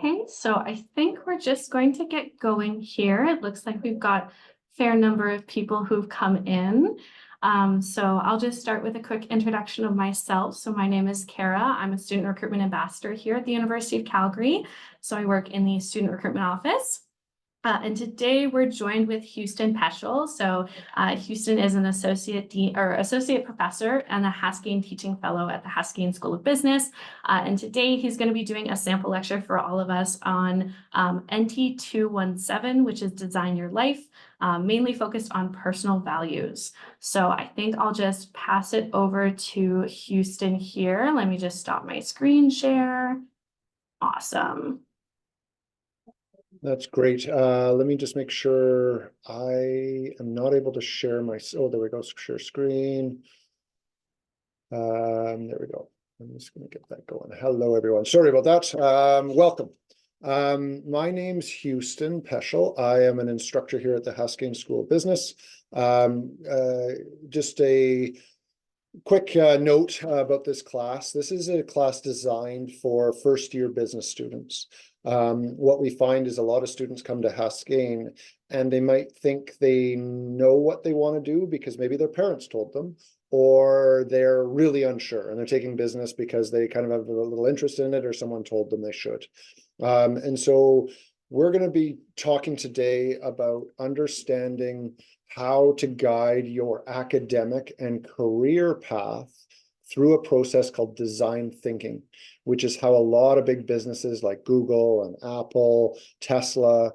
Okay, so I think we're just going to get going here. It looks like we've got a fair number of people who've come in. So I'll just start with a quick introduction of myself. So my name is Kara. I'm a student recruitment ambassador here at the University of Calgary. So I work in the student recruitment office. And today we're joined with Houston Peschl. So Houston is an associate professor and a Haskayne teaching fellow at the Haskayne School of Business. And today he's going to be doing a sample lecture for all of us on ENTI 217, which is Design Your Life, mainly focused on personal values. So I think I'll just pass it over to Houston here. Let me just stop my screen share. Awesome. That's great. Let me just make sure I am not able to share my, oh, there we go, share screen. There we go. I'm just going to get that going. Hello, everyone. Sorry about that. Welcome. My name's Houston Peschl. I am an instructor here at the Haskayne School of Business. Just a quick note about this class. This is a class designed for first-year business students. What we find is a lot of students come to Haskayne and they might think they know what they want to do because maybe their parents told them, or they're really unsure and they're taking business because they kind of have a little interest in it or someone told them they should. And so we're going to be talking today about understanding how to guide your academic and career path through a process called design thinking, which is how a lot of big businesses like Google and Apple, Tesla,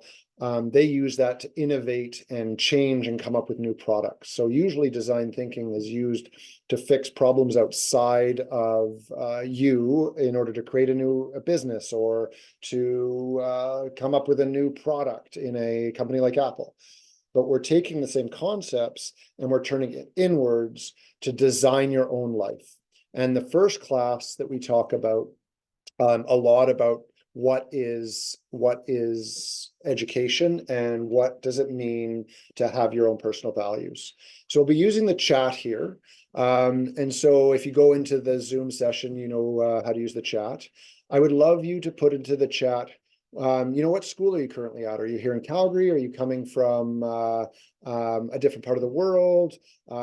they use that to innovate and change and come up with new products. So usually design thinking is used to fix problems outside of you in order to create a new business or to come up with a new product in a company like Apple. But we're taking the same concepts and we're turning it inwards to design your own life. And the first class that we talk about a lot about what is education and what does it mean to have your own personal values. So we'll be using the chat here. And so if you go into the Zoom session, you know how to use the chat. I would love you to put into the chat, what school are you currently at? Are you here in Calgary? Are you coming from a different part of the world?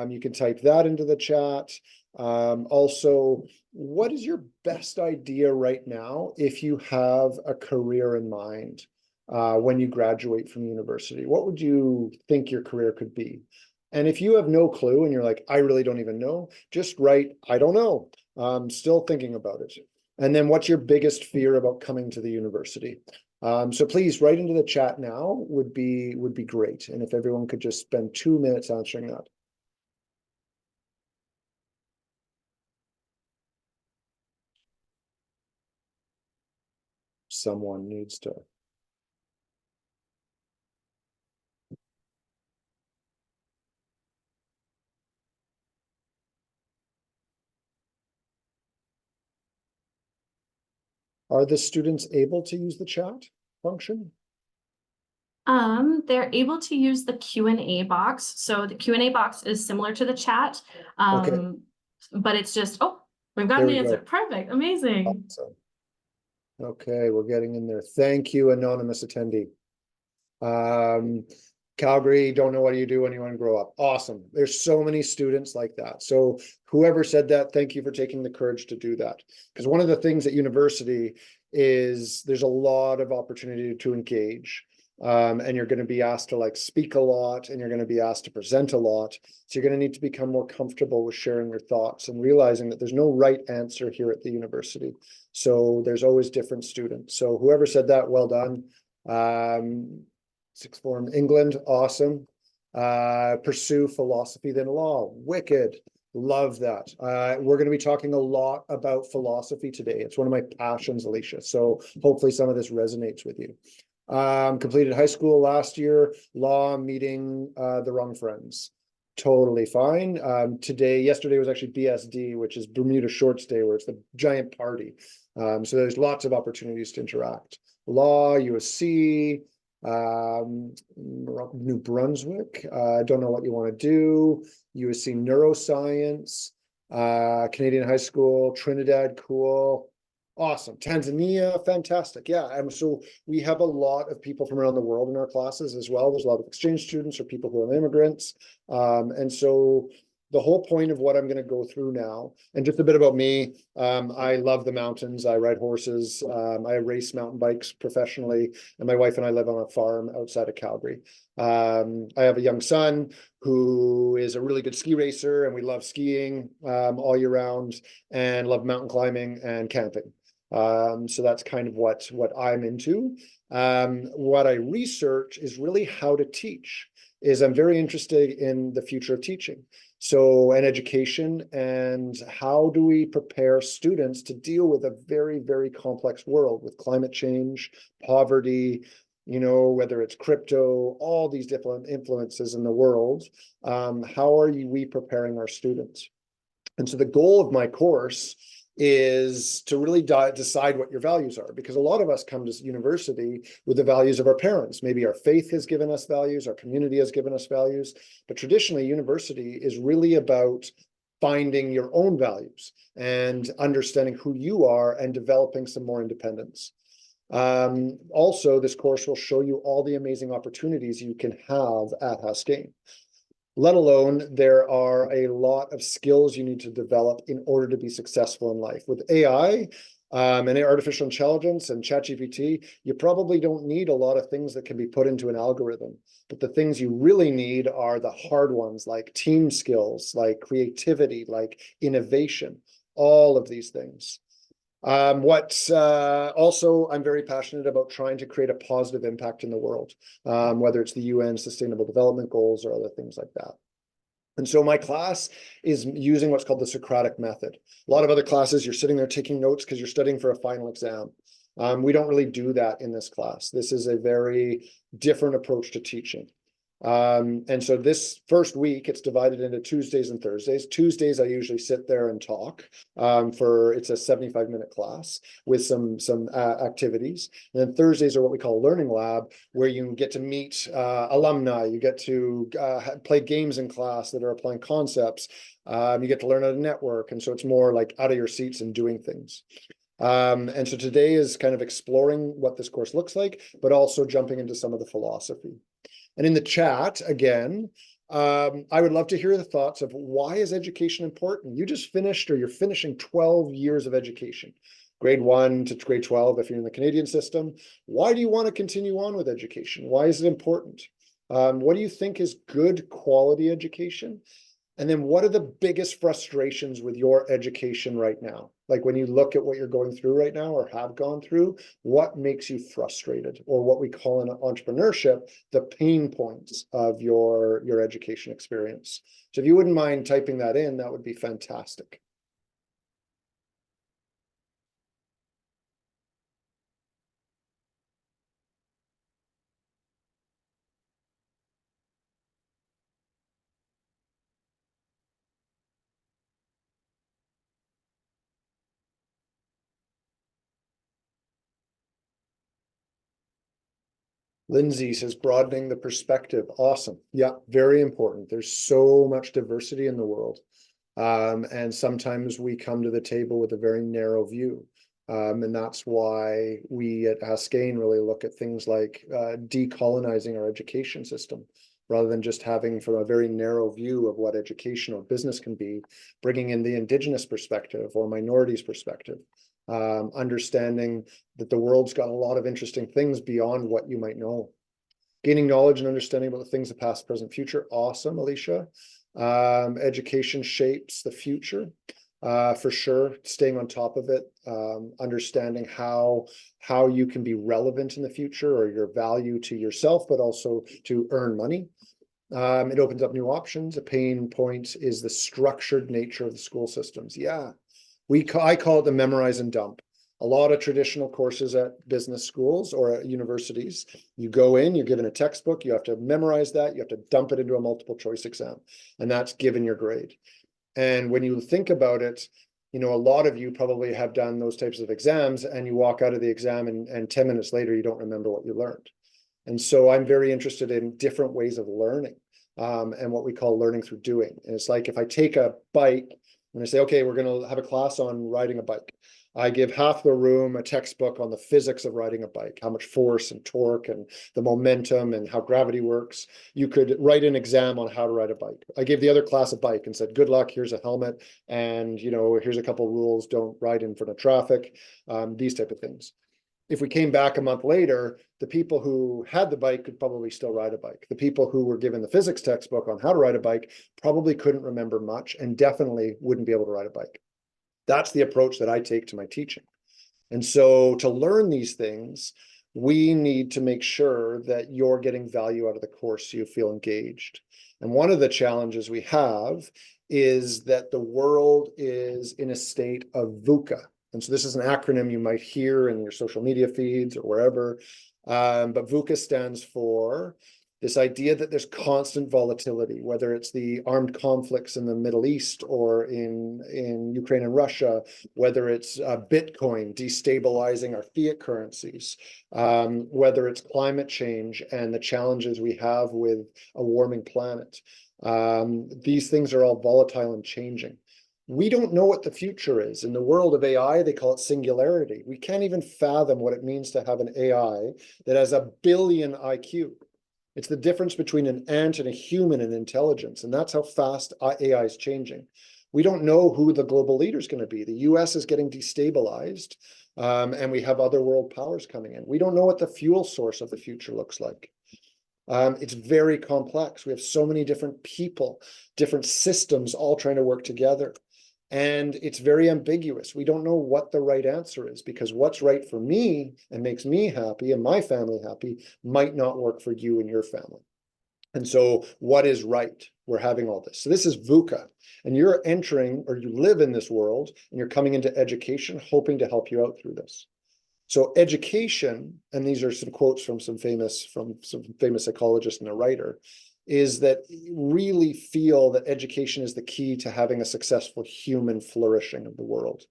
You can type that into the chat. Also, what is your best idea right now if you have a career in mind when you graduate from university? What would you think your career could be? And if you have no clue and you're like, I really don't even know, just write, I don't know. I'm still thinking about it. And then what's your biggest fear about coming to the university? So please write into the chat now would be great. And if everyone could just spend 2 minutes answering that. Someone needs to. Are the students able to use the chat function? They're able to use the Q&A box. So the Q&A box is similar to the chat. Okay. But it's just, oh, we've got There an we answer. go. Perfect. Amazing. Awesome. Okay, we're getting in there. Thank you, anonymous attendee. Calgary, don't know what you do when you want to grow up. Awesome. There's so many students like that. So whoever said that, thank you for taking the courage to do that. Because one of the things at university is there's a lot of opportunity to engage. And you're going to be asked to like speak a lot and you're going to be asked to present a lot. So you're going to need to become more comfortable with sharing your thoughts and realizing that there's no right answer here at the university. So there's always different students. So whoever said that, well done. Sixth form England, awesome. Pursue philosophy then law, wicked. Love that. We're going to be talking a lot about philosophy today. It's one of my passions, Alicia. So hopefully some of this resonates with you. Completed high school last year, law, meeting the wrong friends. Totally fine. Yesterday was actually BSD, which is Bermuda Shorts Day, where it's the giant party. So there's lots of opportunities to interact. Law, USC, New Brunswick. I don't know what you want to do. USC neuroscience, Canadian high school, Trinidad, cool. Awesome. Tanzania, fantastic. Yeah. And so we have a lot of people from around the world in our classes as well. There's a lot of exchange students or people who are immigrants. And so the whole point of what I'm going to go through now, and just a bit about me, I love the mountains. I ride horses. I race mountain bikes professionally, and my wife and I live on a farm outside of Calgary. I have a young son who is a really good ski racer, and we love skiing all year round, and love mountain climbing and camping. So that's kind of what I'm into. What I research is really how to teach. I'm very interested in the future of teaching. So, and education, and how do we prepare students to deal with a very, very complex world with climate change, poverty, whether it's crypto, all these different influences in the world. How are we preparing our students? And so the goal of my course is to really decide what your values are, because a lot of us come to university with the values of our parents. Maybe our faith has given us values, our community has given us values, but traditionally university is really about finding your own values and understanding who you are and developing some more independence. Also, this course will show you all the amazing opportunities you can have at Haskayne. Let alone there are a lot of skills you need to develop in order to be successful in life. With AI and artificial intelligence and ChatGPT, you probably don't need a lot of things that can be put into an algorithm. But the things you really need are the hard ones, like team skills, like creativity, like innovation, all of these things. Also, I'm very passionate about trying to create a positive impact in the world, whether it's the UN Sustainable Development Goals or other things like that. And so my class is using what's called the Socratic method. A lot of other classes, you're sitting there taking notes because you're studying for a final exam. We don't really do that in this class. This is a very different approach to teaching. And so this first week, it's divided into Tuesdays and Thursdays. Tuesdays, I usually sit there and talk it's a 75-minute class with some activities. And then Thursdays are what we call learning lab, where you get to meet alumni, you get to play games in class that are applying concepts. You get to learn how to network. And so it's more like out of your seats and doing things. And so today is kind of exploring what this course looks like, but also jumping into some of the philosophy. And in the chat, again, I would love to hear the thoughts of why is education important? You just finished, or you're finishing 12 years of education, grade 1 to grade 12 if you're in the Canadian system. Why do you want to continue on with education? Why is it important? What do you think is good quality education? And then what are the biggest frustrations with your education right now? Like when you look at what you're going through right now or have gone through, what makes you frustrated, or what we call in entrepreneurship, the pain points of your education experience. So if you wouldn't mind typing that in, that would be fantastic. Lindsay says broadening the perspective. Awesome. Yeah, very important. There's so much diversity in the world. And sometimes we come to the table with a very narrow view. And that's why we at Haskayne really look at things like decolonizing our education system, rather than just having from a very narrow view of what education or business can be, bringing in the Indigenous perspective or minorities perspective. Understanding that the world's got a lot of interesting things beyond what you might know. Gaining knowledge and understanding about the things of past, present, future. Awesome, Alicia. Education shapes the future, for sure. Staying on top of it, understanding how you can be relevant in the future, or your value to yourself, but also to earn money. It opens up new options. A pain point is the structured nature of the school systems. Yeah. I call it the memorize and dump. A lot of traditional courses at business schools or at universities, you go in, you're given a textbook, you have to memorize that, you have to dump it into a multiple choice exam, and that's given your grade. And when you think about it, a lot of you probably have done those types of exams, and you walk out of the exam and 10 minutes later, you don't remember what you learned. And so I'm very interested in different ways of learning, and what we call learning through doing. And it's like if I take a bike and I say, okay, we're going to have a class on riding a bike. I give half the room a textbook on the physics of riding a bike, how much force and torque and the momentum and how gravity works. You could write an exam on how to ride a bike. I gave the other class a bike and said, good luck, here's a helmet, and here's a couple of rules, don't ride in front of traffic, these type of things. If we came back a month later, the people who had the bike could probably still ride a bike. The people who were given the physics textbook on how to ride a bike probably couldn't remember much and definitely wouldn't be able to ride a bike. That's the approach that I take to my teaching. And so to learn these things, we need to make sure that you're getting value out of the course so you feel engaged. And one of the challenges we have is that the world is in a state of VUCA. And so this is an acronym you might hear in your social media feeds or wherever. But VUCA stands for this idea that there's constant volatility, whether it's the armed conflicts in the Middle East or in Ukraine and Russia, whether it's Bitcoin destabilizing our fiat currencies, whether it's climate change and the challenges we have with a warming planet. These things are all volatile and changing. We don't know what the future is. In the world of AI, they call it singularity. We can't even fathom what it means to have an AI that has a billion IQ. It's the difference between an ant and a human in intelligence, and that's how fast AI is changing. We don't know who the global leader is going to be. The US is getting destabilized, and we have other world powers coming in. We don't know what the fuel source of the future looks like. It's very complex. We have so many different people, different systems all trying to work together. And it's very ambiguous. We don't know what the right answer is because what's right for me and makes me happy and my family happy might not work for you and your family. And so what is right? We're having all this. So this is VUCA. And you're entering, or you live in this world, and you're coming into education, hoping to help you out through this. So education, and these are some quotes from some famous psychologist and a writer, is that really feel that education is the key to having a successful human flourishing of the world.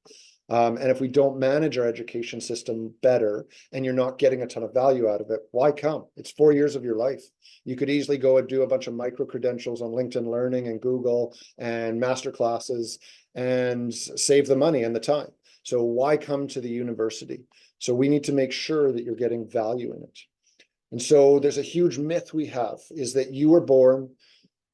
And if we don't manage our education system better and you're not getting a ton of value out of it, why come? It's 4 years of your life. You could easily go and do a bunch of micro credentials on LinkedIn Learning and Google and master classes and save the money and the time. So why come to the university? So we need to make sure that you're getting value in it. And so there's a huge myth we have is that you were born,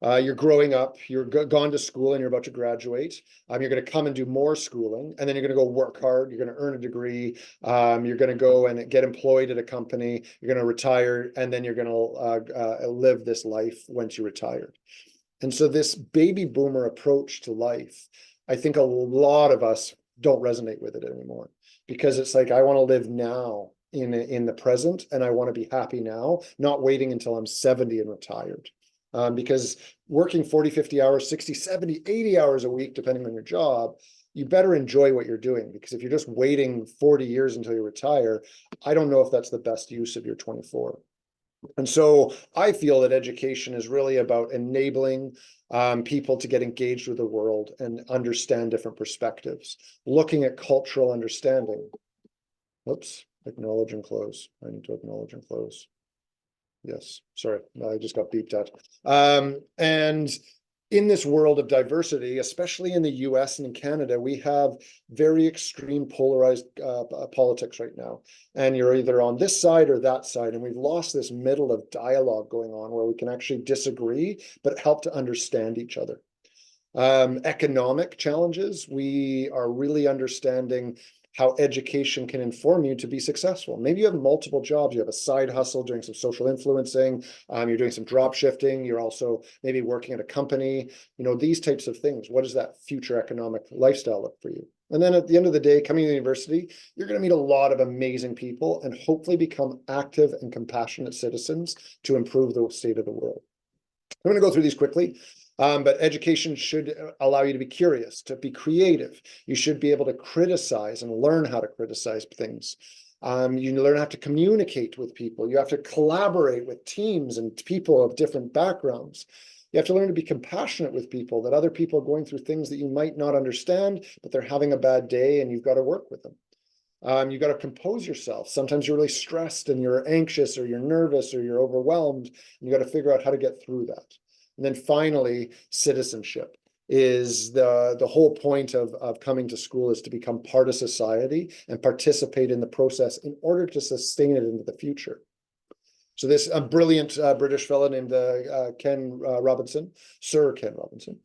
you're growing up, you're gone to school and you're about to graduate. You're going to come and do more schooling, and then you're going to go work hard. You're going to earn a degree. You're going to go and get employed at a company. You're going to retire, and then you're going to live this life once you retire. And so this baby boomer approach to life, I think a lot of us don't resonate with it anymore because it's like, I want to live now. In the present, and I want to be happy now, not waiting until I'm 70 and retired. Because working 40, 50 hours, 60, 70, 80 hours a week, depending on your job, you better enjoy what you're doing, because if you're just waiting 40 years until you retire, I don't know if that's the best use of your 24. And so I feel that education is really about enabling people to get engaged with the world and understand different perspectives, looking at cultural understanding. Whoops. Acknowledge and close. I need to acknowledge and close. Yes, sorry, I just got beeped at. And in this world of diversity, especially in the US and in Canada, we have very extreme polarized politics right now. And you're either on this side or that side. And we've lost this middle of dialogue going on where we can actually disagree, but help to understand each other. Economic challenges, we are really understanding how education can inform you to be successful. Maybe you have multiple jobs. You have a side hustle doing some social influencing. You're doing some drop shifting. You're also maybe working at a company. These types of things. What does that future economic lifestyle look for you? And then at the end of the day, coming to the university, you're going to meet a lot of amazing people and hopefully become active and compassionate citizens to improve the state of the world. I'm going to go through these quickly. But education should allow you to be curious, to be creative. You should be able to criticize and learn how to criticize things. You learn how to communicate with people. You have to collaborate with teams and people of different backgrounds. You have to learn to be compassionate with people, that other people are going through things that you might not understand, but they're having a bad day and you've got to work with them. You've got to compose yourself. Sometimes you're really stressed and you're anxious or you're nervous or you're overwhelmed. And you got to figure out how to get through that. And then finally, citizenship. is the whole point of coming to school is to become part of society and participate in the process in order to sustain it into the future. So this brilliant British fellow named Ken Robinson, Sir Ken Robinson,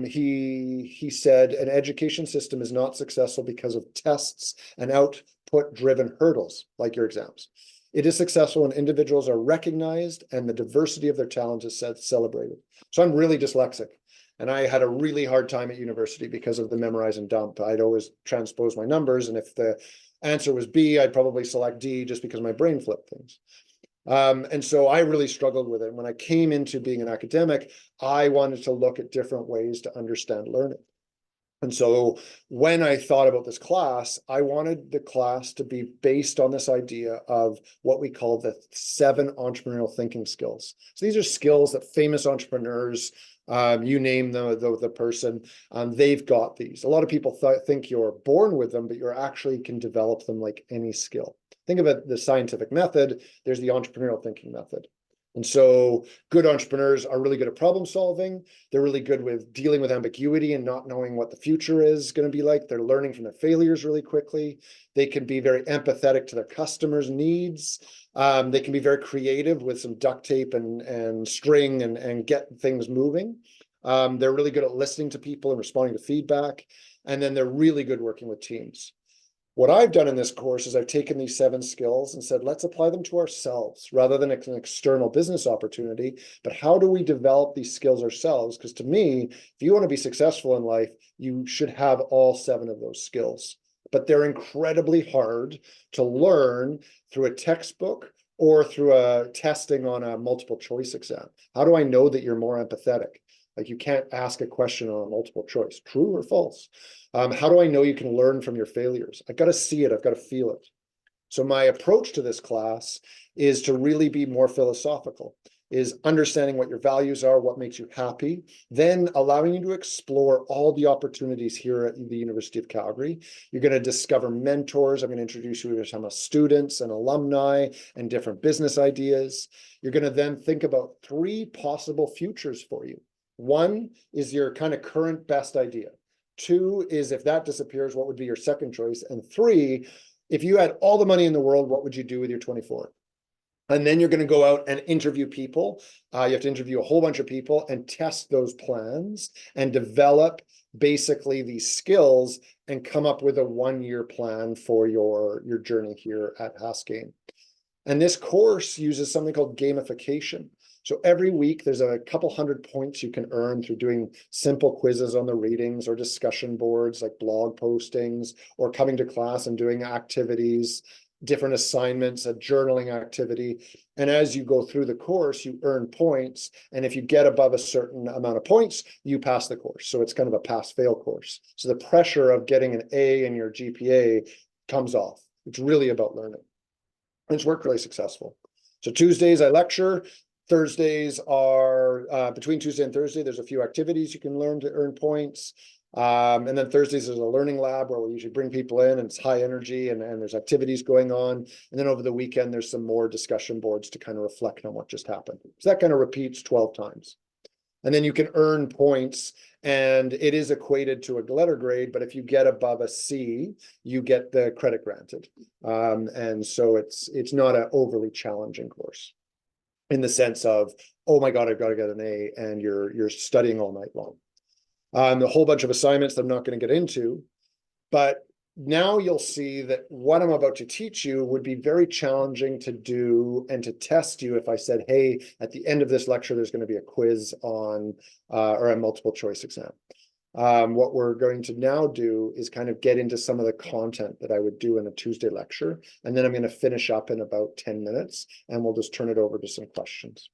he said an education system is not successful because of tests and output-driven hurdles like your exams. It is successful when individuals are recognized and the diversity of their talents is celebrated. So I'm really dyslexic. And I had a really hard time at university because of the memorize and dump. I'd always transpose my numbers, and if the answer was B, I'd probably select D just because my brain flipped things. And so I really struggled with it. When I came into being an academic, I wanted to look at different ways to understand learning. And so when I thought about this class, I wanted the class to be based on this idea of what we call the 7 entrepreneurial thinking skills. So these are skills that famous entrepreneurs, you name the person, they've got these. A lot of people think you're born with them, but you actually can develop them like any skill. Think of it, the scientific method, there's the entrepreneurial thinking method. And so good entrepreneurs are really good at problem solving. They're really good with dealing with ambiguity and not knowing what the future is going to be like. They're learning from their failures really quickly. They can be very empathetic to their customers' needs. They can be very creative with some duct tape and string and get things moving. They're really good at listening to people and responding to feedback. And then they're really good working with teams. What I've done in this course is I've taken these 7 skills and said, let's apply them to ourselves rather than an external business opportunity. But how do we develop these skills ourselves? Because to me, if you want to be successful in life, you should have all 7 of those skills. But they're incredibly hard to learn through a textbook or through a testing on a multiple choice exam. How do I know that you're more empathetic? Like, you can't ask a question on a multiple choice, true or false. How do I know you can learn from your failures? I've got to see it. I've got to feel it. So my approach to this class is to really be more philosophical, is understanding what your values are, what makes you happy, then allowing you to explore all the opportunities here at the University of Calgary. You're going to discover mentors. I'm going to introduce you to some students and alumni and different business ideas. You're going to then think about 3 possible futures for you. 1 is your kind of current best idea. 2 is, if that disappears, what would be your second choice? And 3, if you had all the money in the world, what would you do with your 24? And then you're going to go out and interview people. You have to interview a whole bunch of people and test those plans and develop basically these skills and come up with a 1-year plan for your journey here at Haskayne. And this course uses something called gamification. So every week there's a couple hundred points you can earn through doing simple quizzes on the readings or discussion boards like blog postings, or coming to class and doing activities, different assignments, a journaling activity. And as you go through the course, you earn points. And if you get above a certain amount of points, you pass the course. So it's kind of a pass-fail course. So the pressure of getting an A in your GPA comes off. It's really about learning. And it's worked really successful. So Tuesdays I lecture. Thursdays are, between Tuesday and Thursday, there's a few activities you can learn to earn points. And then Thursdays there's a learning lab where we usually bring people in, and it's high energy and there's activities going on. And then over the weekend, there's some more discussion boards to kind of reflect on what just happened. So that kind of repeats 12 times. And then you can earn points, and it is equated to a letter grade, but if you get above a C, you get the credit granted. And so it's not an overly challenging course in the sense of, oh my God, I've got to get an A, and you're studying all night long. A whole bunch of assignments that I'm not going to get into, but now you'll see that what I'm about to teach you would be very challenging to do and to test you if I said, hey, at the end of this lecture, there's going to be a quiz on or a multiple choice exam. What we're going to now do is kind of get into some of the content that I would do in a Tuesday lecture. And then I'm going to finish up in about 10 minutes, and we'll just turn it over to some questions.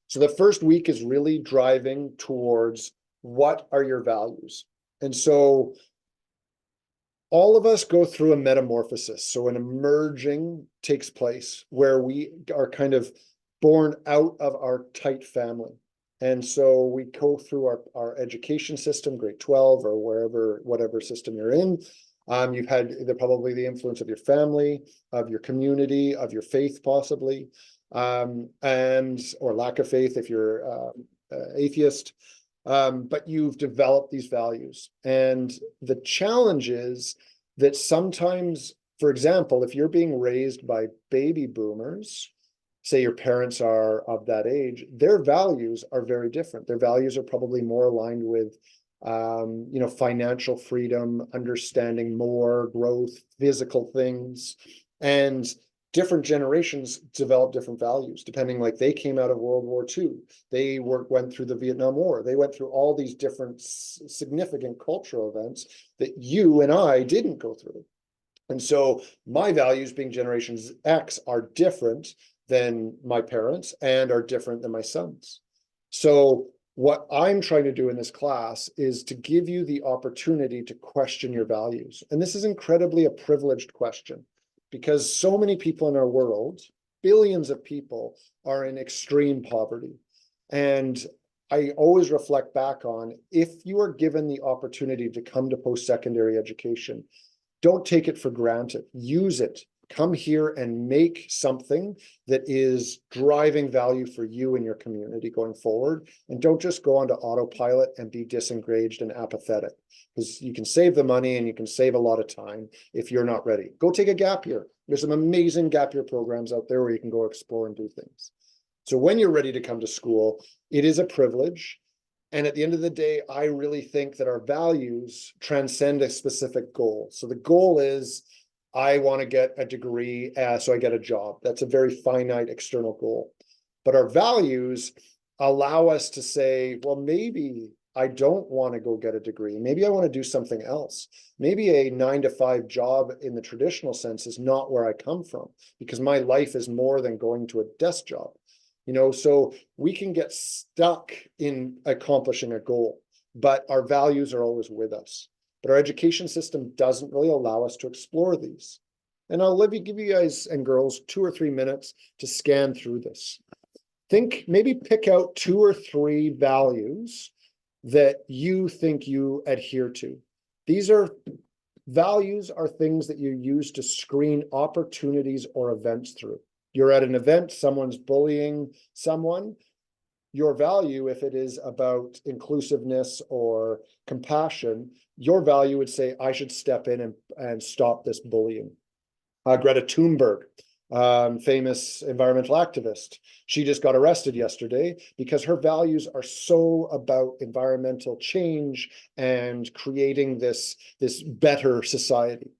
So the first week is really driving towards what are your values? And so all of us go through a metamorphosis. So an emerging takes place where we are kind of born out of our tight family. And so we go through our education system, grade 12 or wherever, whatever system you're in. You've had probably the influence of your family, of your community, of your faith possibly, or lack of faith if you're atheist. but you've developed these values. And the challenge is that sometimes, for example, if you're being raised by baby boomers, say your parents are of that age, their values are very different. Their values are probably more aligned with financial freedom, understanding more growth, physical things, and different generations develop different values depending. Like they came out of World War II, they went through the Vietnam War, they went through all these different significant cultural events that you and I didn't go through. And so my values, being Generation X, are different than my parents and are different than my sons. So what I'm trying to do in this class is to give you the opportunity to question your values. And this is incredibly a privileged question because so many people in our world, billions of people, are in extreme poverty. And I always reflect back on, if you are given the opportunity to come to post-secondary education, don't take it for granted. Use it. Come here and make something that is driving value for you and your community going forward. And don't just go onto autopilot and be disengaged and apathetic, because you can save the money and you can save a lot of time if you're not ready. Go take a gap year. There's some amazing gap year programs out there where you can go explore and do things. So when you're ready to come to school, it is a privilege. And at the end of the day, I really think that our values transcend a specific goal. So the goal is, I want to get a degree, so I get a job. That's a very finite external goal. But our values allow us to say, well, maybe I don't want to go get a degree. Maybe I want to do something else. Maybe a 9-to-5 job in the traditional sense is not where I come from, because my life is more than going to a desk job. So we can get stuck in accomplishing a goal, but our values are always with us. But our education system doesn't really allow us to explore these. And I'll give you guys and girls 2 or 3 minutes to scan through this. Maybe pick out 2 or 3 values that you think you adhere to. Values are things that you use to screen opportunities or events through. You're at an event, someone's bullying someone. Your value, if it is about inclusiveness or compassion, your value would say, I should step in and stop this bullying. Greta Thunberg, famous environmental activist, she just got arrested yesterday because her values are so about environmental change and creating this better society.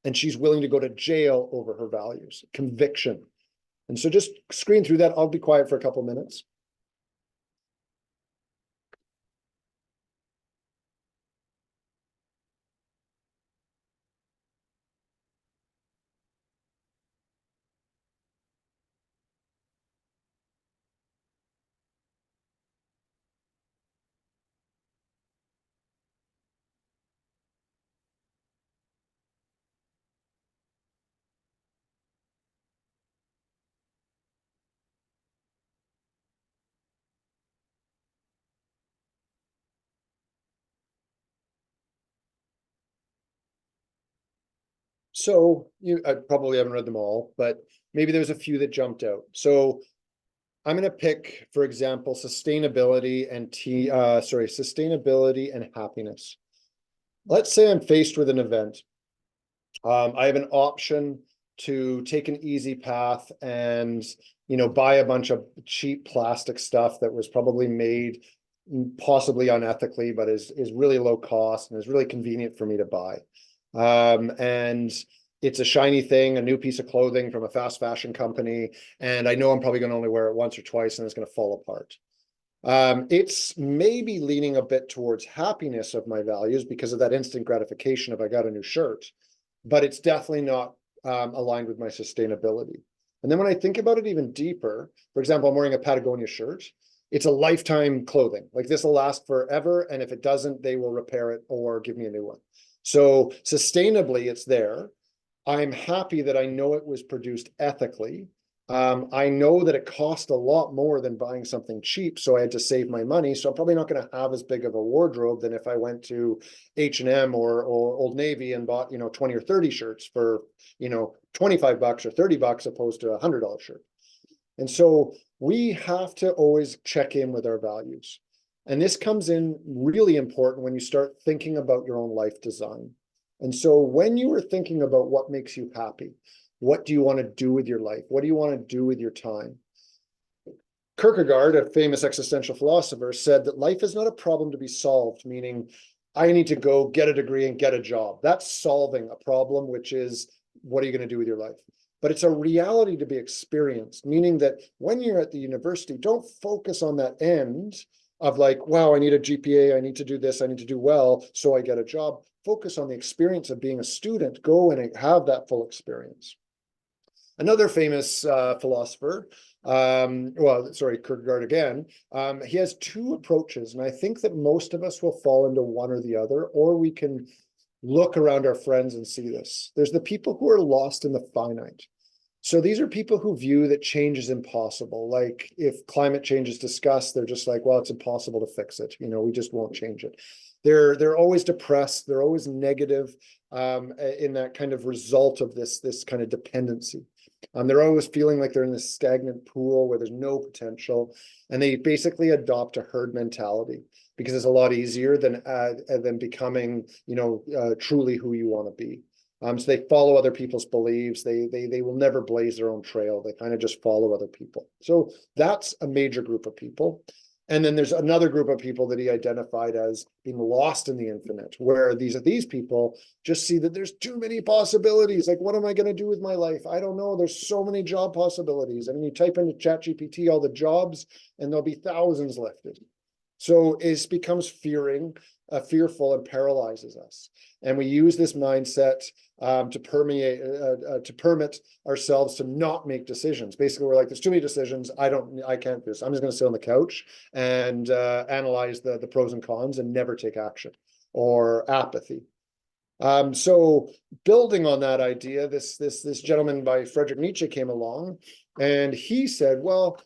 And she's willing to go to jail over her values, conviction. And so just screen through that. I'll be quiet for a couple minutes. So I probably haven't read them all, but maybe there's a few that jumped out. So I'm going to pick, for example, sustainability and happiness. Let's say I'm faced with an event. I have an option to take an easy path and, buy a bunch of cheap plastic stuff that was probably made possibly unethically, but is really low cost and is really convenient for me to buy. And it's a shiny thing, a new piece of clothing from a fast fashion company. And I know I'm probably going to only wear it once or twice and it's going to fall apart. It's maybe leaning a bit towards happiness of my values because of that instant gratification if I got a new shirt, but it's definitely not aligned with my sustainability. And then when I think about it even deeper, for example, I'm wearing a Patagonia shirt. It's a lifetime clothing. Like this will last forever. And if it doesn't, they will repair it or give me a new one. So sustainably, it's there. I'm happy that I know it was produced ethically. I know that it cost a lot more than buying something cheap, so I had to save my money. So I'm probably not going to have as big of a wardrobe than if I went to H&M or Old Navy and bought 20 or 30 shirts for $25 or $30 opposed to a $100 shirt. And so we have to always check in with our values. And this comes in really important when you start thinking about your own life design. And so when you are thinking about what makes you happy, what do you want to do with your life? What do you want to do with your time? Kierkegaard, a famous existential philosopher, said that life is not a problem to be solved, meaning I need to go get a degree and get a job. That's solving a problem, which is what are you going to do with your life? But it's a reality to be experienced, meaning that when you're at the university, don't focus on that end of like, wow, I need a GPA, I need to do this, I need to do well, so I get a job. Focus on the experience of being a student. Go and have that full experience. Another famous philosopher, Kierkegaard again, he has two approaches, and I think that most of us will fall into one or the other, or we can look around our friends and see this. There's the people who are lost in the finite. So these are people who view that change is impossible. Like if climate change is discussed, they're just like, well, it's impossible to fix it. We just won't change it. They're always depressed. They're always negative in that kind of result of this kind of dependency. They're always feeling like they're in this stagnant pool where there's no potential, and they basically adopt a herd mentality because it's a lot easier than becoming, truly who you want to be. So they follow other people's beliefs. They will never blaze their own trail. They kind of just follow other people. So that's a major group of people. And then there's another group of people that he identified as being lost in the infinite, where these people just see that there's too many possibilities. Like, what am I going to do with my life? I don't know. There's so many job possibilities. I mean, you type into ChatGPT all the jobs, and there'll be thousands listed. So it becomes fearful and paralyzes us. And we use this mindset to permit ourselves to not make decisions. Basically, we're like, there's too many decisions. I can't do this. I'm just going to sit on the couch and analyze the pros and cons and never take action, or apathy. So building on that idea, this gentleman by Friedrich Nietzsche came along, and he said, well,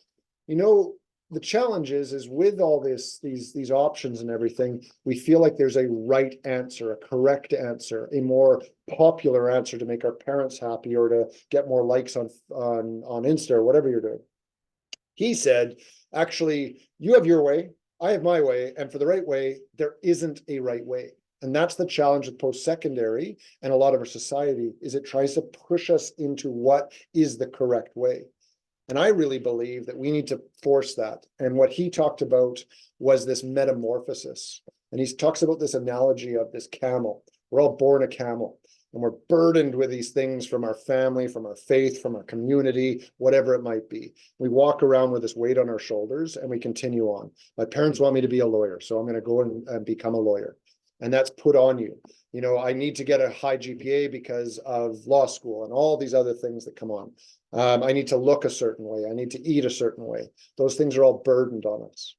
the challenge is with all these options and everything, we feel like there's a right answer, a correct answer, a more popular answer to make our parents happy or to get more likes on Insta or whatever you're doing. He said, actually, you have your way, I have my way, and for the right way, there isn't a right way. And that's the challenge of post-secondary and a lot of our society, is it tries to push us into what is the correct way. And I really believe that we need to force that. And what he talked about was this metamorphosis. And he talks about this analogy of this camel. We're all born a camel, and we're burdened with these things from our family, from our faith, from our community, whatever it might be. We walk around with this weight on our shoulders and we continue on. My parents want me to be a lawyer, so I'm going to go and become a lawyer. And that's put on you. I need to get a high GPA because of law school and all these other things that come on. I need to look a certain way. I need to eat a certain way. Those things are all burdened on us.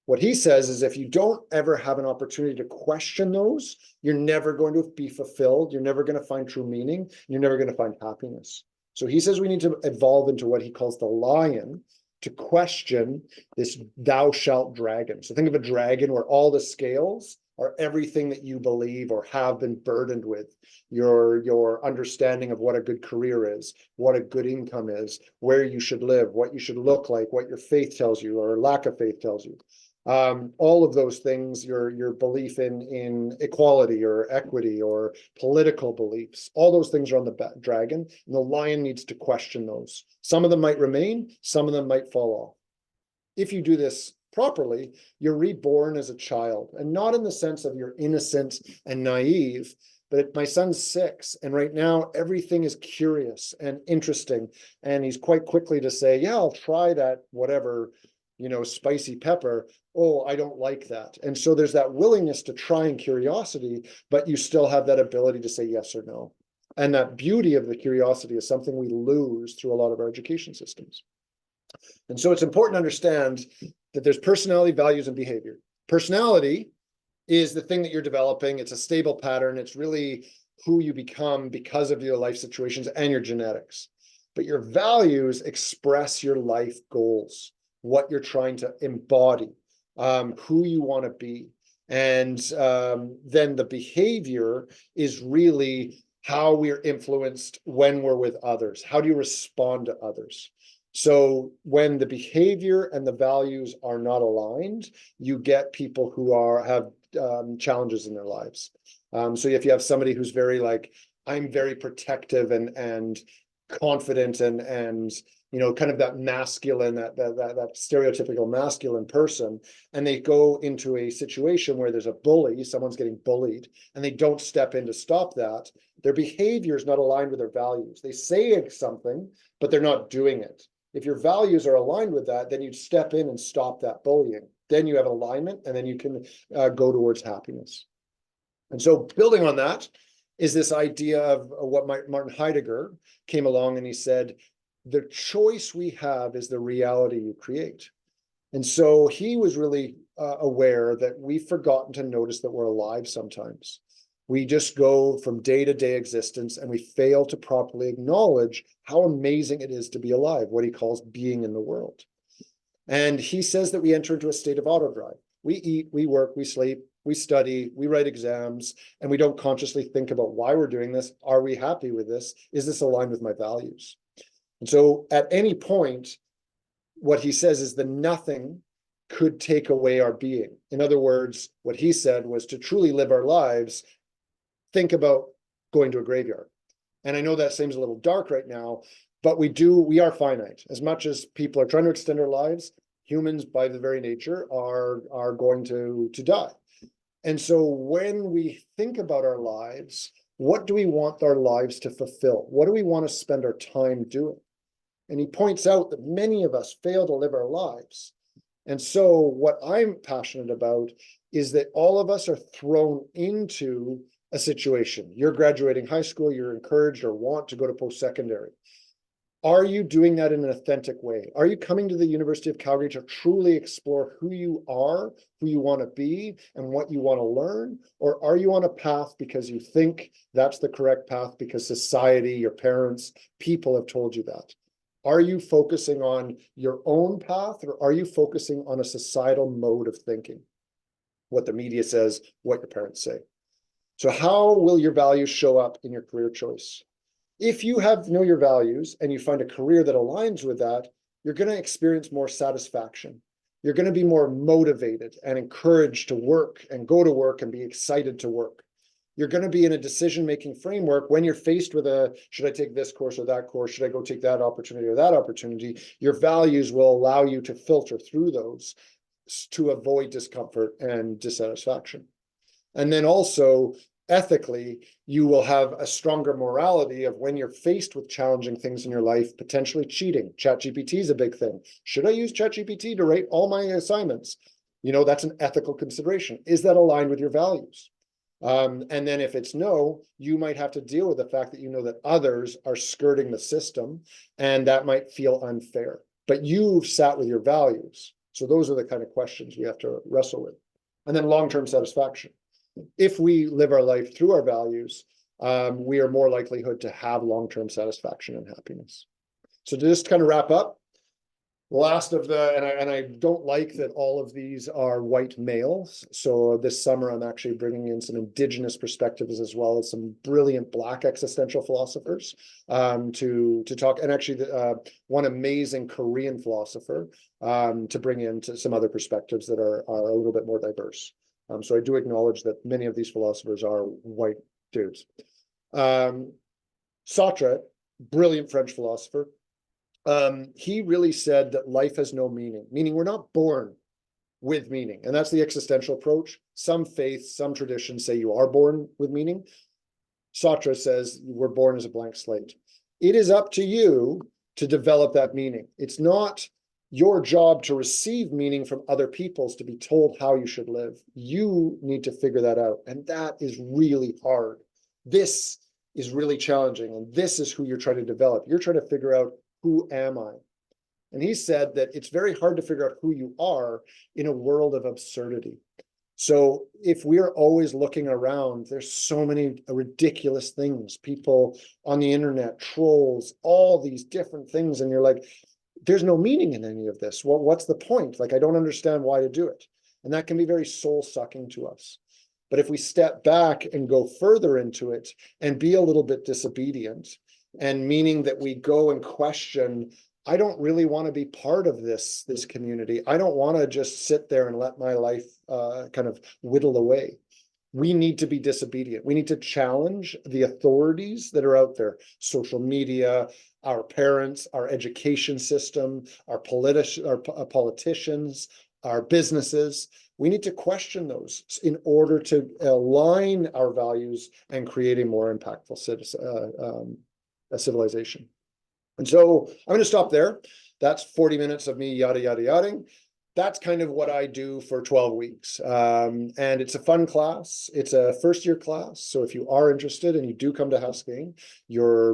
What he says is if you don't ever have an opportunity to question those, you're never going to be fulfilled. You're never going to find true meaning. You're never going to find happiness. So he says we need to evolve into what he calls the lion, to question this thou shalt dragon. So think of a dragon where all the scales are everything that you believe or have been burdened with. Your understanding of what a good career is, what a good income is, where you should live, what you should look like, what your faith tells you or lack of faith tells you. All of those things, your belief in equality or equity or political beliefs, all those things are on the dragon, and the lion needs to question those. Some of them might remain, some of them might fall off. If you do this properly, you're reborn as a child, and not in the sense of you're innocent and naive, but my son's 6, and right now everything is curious and interesting, and he's quite quickly to say, yeah, I'll try that, whatever, spicy pepper. Oh, I don't like that. And so there's that willingness to try and curiosity, but you still have that ability to say yes or no. And that beauty of the curiosity is something we lose through a lot of our education systems. And so it's important to understand that there's personality, values, and behavior. Personality is the thing that you're developing. It's a stable pattern. It's really who you become because of your life situations and your genetics. But your values express your life goals, what you're trying to embody, who you want to be. And then the behavior is really how we're influenced when we're with others. How do you respond to others? So when the behavior and the values are not aligned, you get people who have challenges in their lives. So if you have somebody who's very like, I'm very protective and confident and kind of that masculine, that stereotypical masculine person, and they go into a situation where there's a bully, someone's getting bullied, and they don't step in to stop that, their behavior is not aligned with their values. They say something, but they're not doing it. If your values are aligned with that, then you step in and stop that bullying. Then you have alignment, and then you can go towards happiness. And so building on that is this idea of what Martin Heidegger came along and he said, the choice we have is the reality you create. And so he was really aware that we've forgotten to notice that we're alive sometimes. We just go from day to day existence and we fail to properly acknowledge how amazing it is to be alive, what he calls being in the world. And he says that we enter into a state of autodrive. We eat, we work, we sleep, we study, we write exams, and we don't consciously think about why we're doing this. Are we happy with this? Is this aligned with my values? And so at any point, what he says is the nothing could take away our being. In other words, what he said was to truly live our lives, think about going to a graveyard. And I know that seems a little dark right now, but we are finite. As much as people are trying to extend our lives, humans by the very nature are going to die. And so when we think about our lives, what do we want our lives to fulfill? What do we want to spend our time doing? And he points out that many of us fail to live our lives. And so what I'm passionate about is that all of us are thrown into a situation. You're graduating high school, you're encouraged or want to go to post-secondary. Are you doing that in an authentic way? Are you coming to the University of Calgary to truly explore who you are, who you want to be, and what you want to learn? Or are you on a path because you think that's the correct path because society, your parents, people have told you that? Are you focusing on your own path, or are you focusing on a societal mode of thinking? What the media says, what your parents say. So how will your values show up in your career choice? If you know your values and you find a career that aligns with that, you're going to experience more satisfaction. You're going to be more motivated and encouraged to work and go to work and be excited to work. You're going to be in a decision-making framework when you're faced with should I take this course or that course? Should I go take that opportunity or that opportunity? Your values will allow you to filter through those to avoid discomfort and dissatisfaction. And then also, ethically, you will have a stronger morality of when you're faced with challenging things in your life, potentially cheating. ChatGPT is a big thing. Should I use ChatGPT to rate all my assignments? That's an ethical consideration. Is that aligned with your values? And then if it's no, you might have to deal with the fact that that others are skirting the system, and that might feel unfair. But you've sat with your values. So those are the kind of questions we have to wrestle with. And then long-term satisfaction. If we live our life through our values, we are more likelihood to have long-term satisfaction and happiness. So to just kind of wrap up, last of and I don't like that all of these are white males. So this summer, I'm actually bringing in some Indigenous perspectives as well as some brilliant Black existential philosophers to talk, and actually one amazing Korean philosopher to bring into some other perspectives that are a little bit more diverse. So I do acknowledge that many of these philosophers are white dudes. Sartre, brilliant French philosopher, he really said that life has no meaning, meaning we're not born with meaning. And that's the existential approach. Some faiths, some traditions say you are born with meaning. Sartre says we're born as a blank slate. It is up to you to develop that meaning. It's not your job to receive meaning from other people's, to be told how you should live. You need to figure that out. And that is really hard. This is really challenging. And this is who you're trying to develop. You're trying to figure out, who am I? And he said that it's very hard to figure out who you are in a world of absurdity. So if we're always looking around, there's so many ridiculous things, people on the internet, trolls, all these different things. And you're like, there's no meaning in any of this. Well, what's the point? Like, I don't understand why to do it. And that can be very soul-sucking to us. But if we step back and go further into it and be a little bit disobedient, and meaning that we go and question I don't really want to be part of this community. I don't want to just sit there and let my life kind of whittle away. We need to be disobedient. We need to challenge the authorities that are out there, social media, our parents, our education system, our politicians, our businesses. We need to question those in order to align our values and create a more impactful civilization. And so I'm going to stop there. That's 40 minutes of me yada, yada, yada. That's kind of what I do for 12 weeks. And it's a fun class. It's a first year class. So if you are interested and you do come to Haskayne,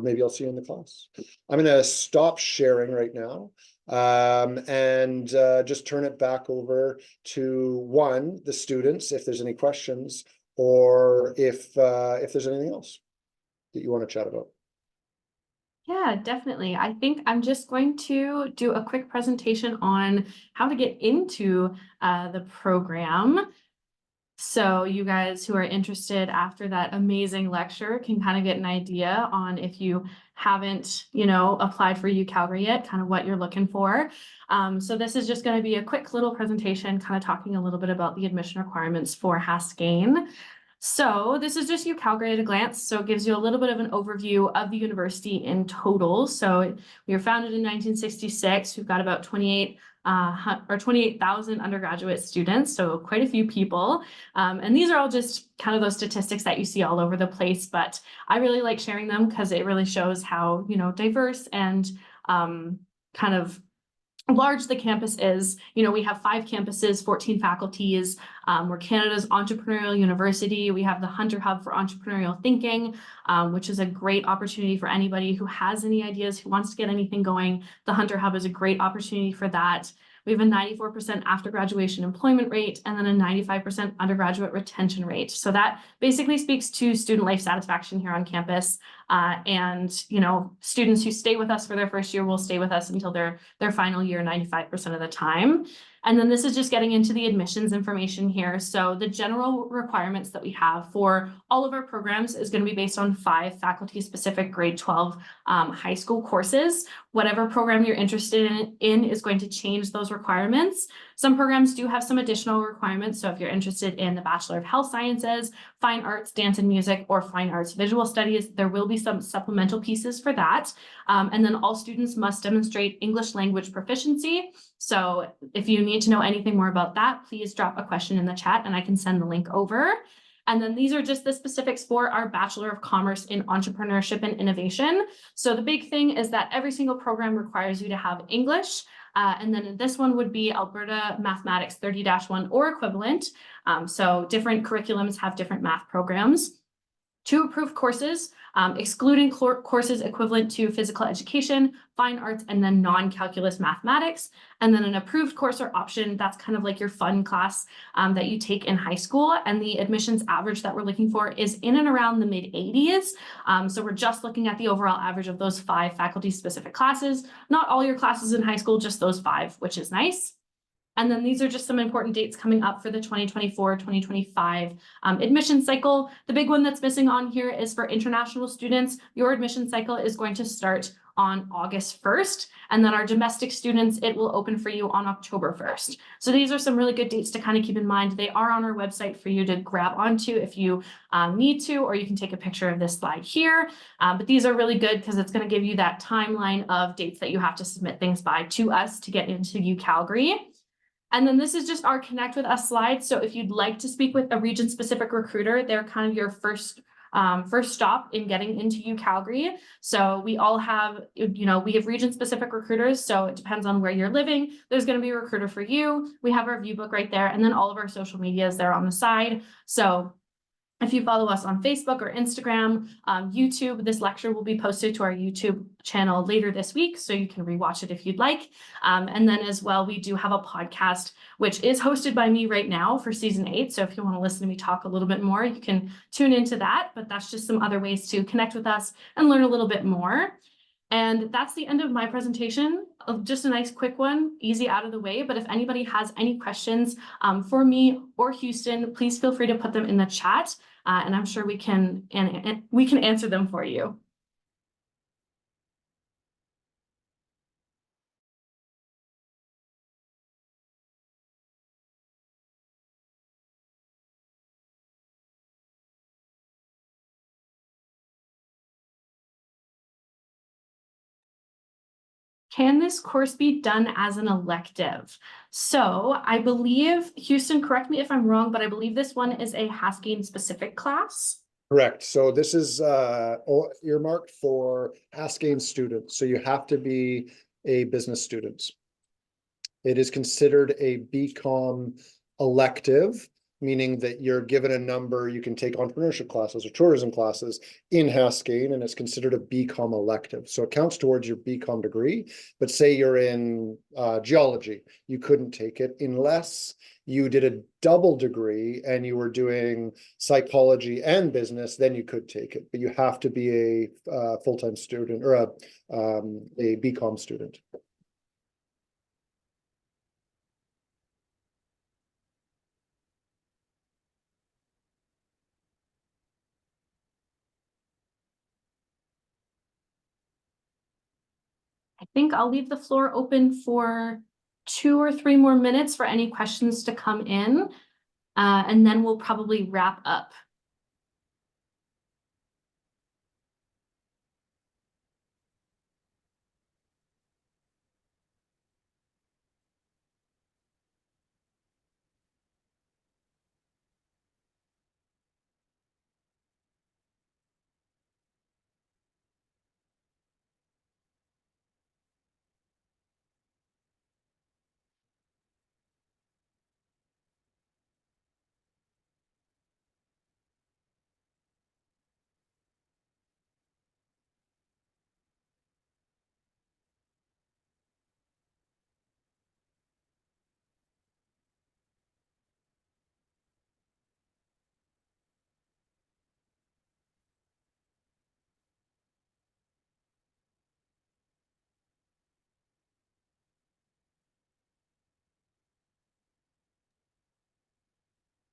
maybe I'll see you in the class. I'm going to stop sharing right now and just turn it back over to the students, if there's any questions, or if there's anything else that you want to chat about. Yeah, definitely. I think I'm just going to do a quick presentation on how to get into the program. So you guys who are interested after that amazing lecture can kind of get an idea on, if you haven't, applied for UCalgary yet, kind of what you're looking for. So this is just going to be a quick little presentation, kind of talking a little bit about the admission requirements for Haskayne. So this is just UCalgary at a glance. So it gives you a little bit of an overview of the university in total. So we were founded in 1966. We've got about 28,000 undergraduate students, so quite a few people. And these are all just kind of those statistics that you see all over the place, but I really like sharing them because it really shows how, diverse and kind of large the campus is. We have 5 campuses, 14 faculties. We're Canada's entrepreneurial university. We have the Hunter Hub for entrepreneurial thinking, which is a great opportunity for anybody who has any ideas, who wants to get anything going. The Hunter Hub is a great opportunity for that. We have a 94% after graduation employment rate, and then a 95% undergraduate retention rate. So that basically speaks to student life satisfaction here on campus. And students who stay with us for their first year will stay with us until their final year 95% of the time. And then this is just getting into the admissions information here. So the general requirements that we have for all of our programs is going to be based on 5 faculty-specific grade 12 high school courses. Whatever program you're interested in is going to change those requirements. Some programs do have some additional requirements. So if you're interested in the Bachelor of Health Sciences, Fine Arts, Dance and Music, or Fine Arts Visual Studies, there will be some supplemental pieces for that. And then all students must demonstrate English language proficiency. So if you need to know anything more about that, please drop a question in the chat and I can send the link over. And then these are just the specifics for our Bachelor of Commerce in Entrepreneurship and Innovation. So the big thing is that every single program requires you to have English. And then this one would be Alberta Mathematics 30-1 or equivalent. So different curriculums have different math programs. 2 approved courses, excluding courses equivalent to physical education, fine arts, and then non-calculus mathematics. And then an approved course or option, that's kind of like your fun class that you take in high school. And the admissions average that we're looking for is in and around the mid-80s. So we're just looking at the overall average of those 5 faculty-specific classes. Not all your classes in high school, just those 5, which is nice. And then these are just some important dates coming up for the 2024-2025 admission cycle. The big one that's missing on here is for international students. Your admission cycle is going to start on August 1st. And then our domestic students, it will open for you on October 1st. So these are some really good dates to kind of keep in mind. They are on our website for you to grab onto if you need to, or you can take a picture of this slide here. But these are really good because it's going to give you that timeline of dates that you have to submit things by to us to get into UCalgary. And then this is just our Connect with Us slide. So if you'd like to speak with a region-specific recruiter, they're kind of your first stop in getting into UCalgary. So we all have, we have region-specific recruiters. So it depends on where you're living. There's going to be a recruiter for you. We have our view book right there. And then all of our social media is there on the side. So if you follow us on Facebook or Instagram, YouTube, this lecture will be posted to our YouTube channel later this week, so you can rewatch it if you'd like. And then as well, we do have a podcast, which is hosted by me right now for season 8. So if you want to listen to me talk a little bit more, you can tune into that. But that's just some other ways to connect with us and learn a little bit more. And that's the end of my presentation. Just a nice quick one, easy out of the way. But if anybody has any questions for me or Houston, please feel free to put them in the chat. And I'm sure we can answer them for you. can this course be done as an elective? So I believe, Houston, correct me if I'm wrong, but I believe this one is a Haskell specific class. Correct. So this is earmarked for Haskell students. So you have to be a business student. It is considered a BCom elective, meaning that you're given a number, you can take entrepreneurship classes or tourism classes in Haskell, and it's considered a BCom elective. So it counts towards your BCom degree, but say you're in geology, you couldn't take it unless you did a double degree and you were doing psychology and business, then you could take it, but you have to be a full-time student or a BCom student. I think I'll leave the floor open for 2 or 3 more minutes for any questions to come in, and then we'll probably wrap up.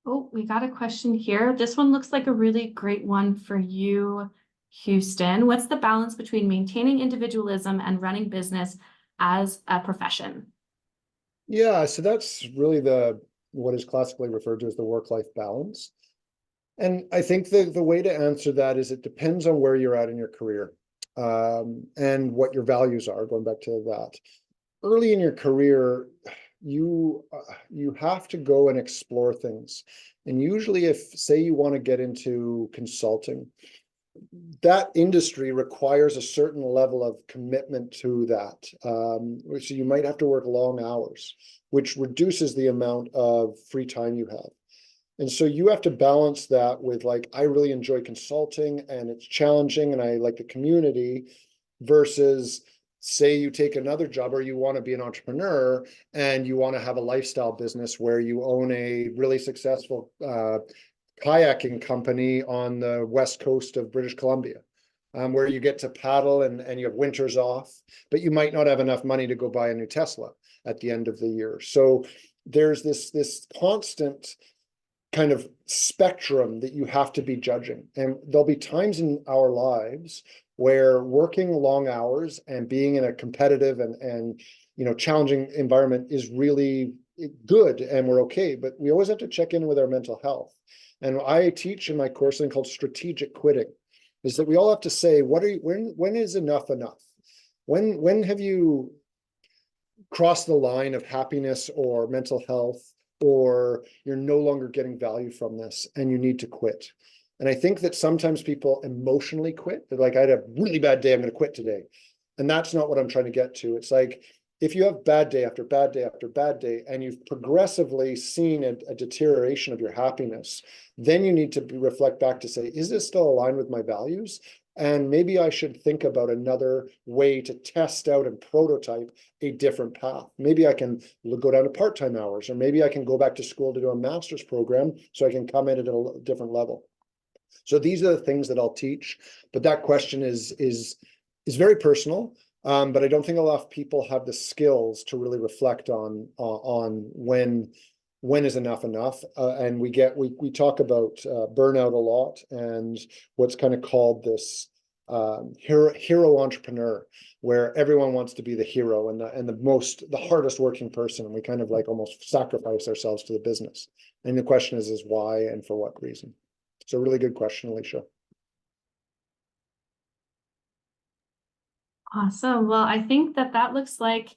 Oh, we got a question here. This one looks like a really great one for you, Houston. What's the balance between maintaining individualism and running business as a profession? Yeah, so that's really what is classically referred to as the work-life balance. And I think the way to answer that is it depends on where you're at in your career, and what your values are, going back to that. Early in your career, you have to go and explore things. And usually if, say, you want to get into consulting, that industry requires a certain level of commitment to that. So you might have to work long hours, which reduces the amount of free time you have. And so you have to balance that with, like, I really enjoy consulting and it's challenging and I like the community, versus say you take another job or you want to be an entrepreneur and you want to have a lifestyle business where you own a really successful kayaking company on the west coast of British Columbia, where you get to paddle and you have winters off, but you might not have enough money to go buy a new Tesla at the end of the year. So there's this constant kind of spectrum that you have to be judging. And there'll be times in our lives where working long hours and being in a competitive and challenging environment is really good and we're okay, but we always have to check in with our mental health. And I teach in my course thing called strategic quitting, is that we all have to say, when is enough enough? When have you crossed the line of happiness or mental health, or you're no longer getting value from this and you need to quit? And I think that sometimes people emotionally quit. They're like, I had a really bad day, I'm going to quit today. And that's not what I'm trying to get to. It's like, if you have bad day after bad day after bad day, and you've progressively seen a deterioration of your happiness, then you need to reflect back to say, is this still aligned with my values? And maybe I should think about another way to test out and prototype a different path. Maybe I can go down to part-time hours, or maybe I can go back to school to do a master's program so I can come in at a different level. So these are the things that I'll teach, but that question is very personal. But I don't think a lot of people have the skills to really reflect on when is enough enough. And we talk about burnout a lot, and what's kind of called this hero entrepreneur, where everyone wants to be the hero and the hardest working person, and we kind of like almost sacrifice ourselves to the business. And the question is why and for what reason? It's a really good question, Alicia. Awesome. Well, I think that looks like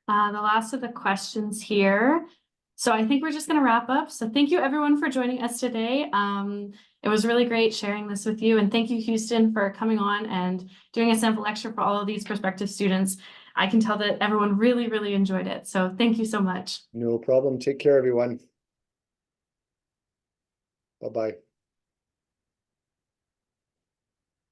the last of the questions here. So I think we're just going to wrap up. So thank you everyone for joining us today. It was really great sharing this with you. And thank you, Houston, for coming on and doing a sample lecture for all of these prospective students. I can tell that everyone really, really enjoyed it. So thank you so much. No problem. Take care, everyone. Bye-bye.